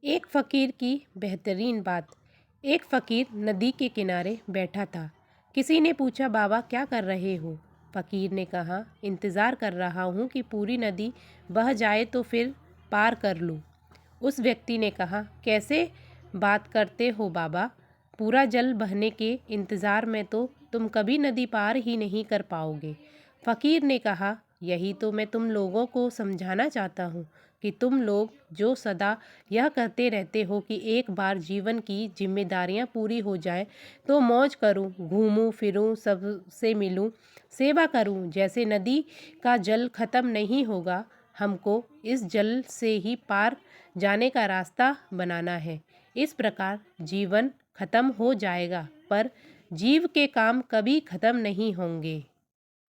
एक फ़कीर की बेहतरीन बात। एक फ़कीर नदी के किनारे बैठा था। किसी ने पूछा, बाबा क्या कर रहे हो? फ़कीर ने कहा, इंतज़ार कर रहा हूँ कि पूरी नदी बह जाए तो फिर पार कर लूँ। उस व्यक्ति ने कहा, कैसे बात करते हो बाबा? पूरा जल बहने के इंतज़ार में तो तुम कभी नदी पार ही नहीं कर पाओगे। फ़कीर ने कहा, यही तो मैं तुम लोगों को समझाना चाहता हूँ कि तुम लोग जो सदा यह कहते रहते हो कि एक बार जीवन की जिम्मेदारियां पूरी हो जाए तो मौज करूं, घूमूं फिरूं, सबसे मिलूं, सेवा करूं, जैसे नदी का जल खत्म नहीं होगा, हमको इस जल से ही पार जाने का रास्ता बनाना है। इस प्रकार जीवन खत्म हो जाएगा पर जीव के काम कभी खत्म नहीं होंगे।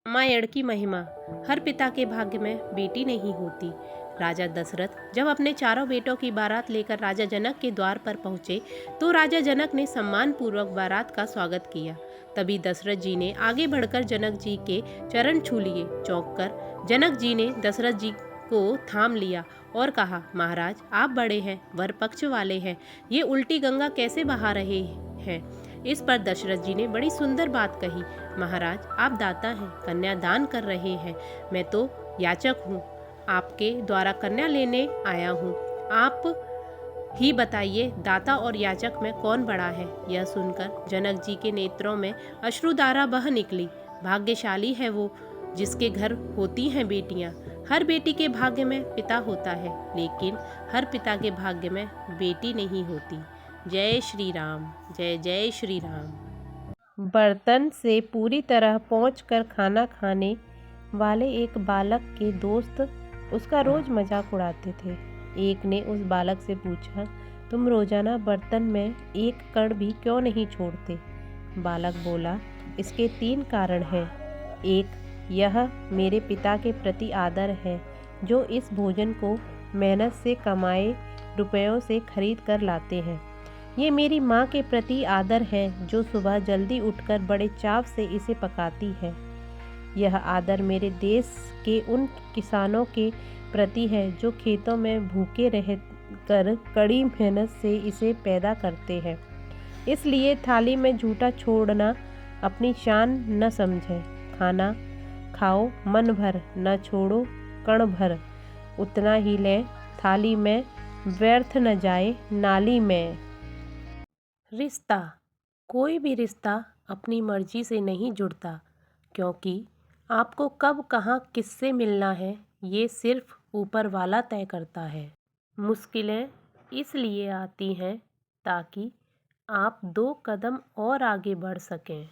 रामायण की महिमा। हर पिता के भाग्य में बेटी नहीं होती। राजा दशरथ जब अपने चारों बेटों की बारात लेकर राजा जनक के द्वार पर पहुंचे तो राजा जनक ने सम्मान पूर्वक बारात का स्वागत किया। तभी दशरथ जी ने आगे बढ़कर जनक जी के चरण छू लिए। चौंक कर जनक जी ने दशरथ जी को थाम लिया और कहा, महाराज आप बड़े हैं, वर पक्ष वाले हैं, ये उल्टी गंगा कैसे बहा रहे हैं? इस पर दशरथ जी ने बड़ी सुंदर बात कही, महाराज आप दाता हैं, कन्या दान कर रहे हैं, मैं तो याचक हूँ, आपके द्वारा कन्या लेने आया हूँ, आप ही बताइए दाता और याचक में कौन बड़ा है? यह सुनकर जनक जी के नेत्रों में अश्रुधारा बह निकली। भाग्यशाली है वो जिसके घर होती हैं बेटियां। हर बेटी के भाग्य में पिता होता है, लेकिन हर पिता के भाग्य में बेटी नहीं होती। जय श्री राम, जय जय श्री राम। बर्तन से पूरी तरह पहुंचकर खाना खाने वाले एक बालक के दोस्त उसका रोज मजाक उड़ाते थे। एक ने उस बालक से पूछा, तुम रोजाना बर्तन में एक कण भी क्यों नहीं छोड़ते? बालक बोला, इसके 3 कारण हैं। एक, यह मेरे पिता के प्रति आदर है जो इस भोजन को मेहनत से कमाए रुपयों से खरीद कर लाते हैं। ये मेरी माँ के प्रति आदर है जो सुबह जल्दी उठकर बड़े चाव से इसे पकाती है। यह आदर मेरे देश के उन किसानों के प्रति है जो खेतों में भूखे रहकर कड़ी मेहनत से इसे पैदा करते हैं। इसलिए थाली में झूठा छोड़ना अपनी शान न समझें। खाना खाओ मन भर, न छोड़ो कण भर, उतना ही लें थाली में, व्यर्थ न जाए नाली में। रिश्ता। कोई भी रिश्ता अपनी मर्जी से नहीं जुड़ता, क्योंकि आपको कब कहाँ किससे मिलना है ये सिर्फ ऊपर वाला तय करता है। मुश्किलें इसलिए आती हैं ताकि आप 2 कदम और आगे बढ़ सकें।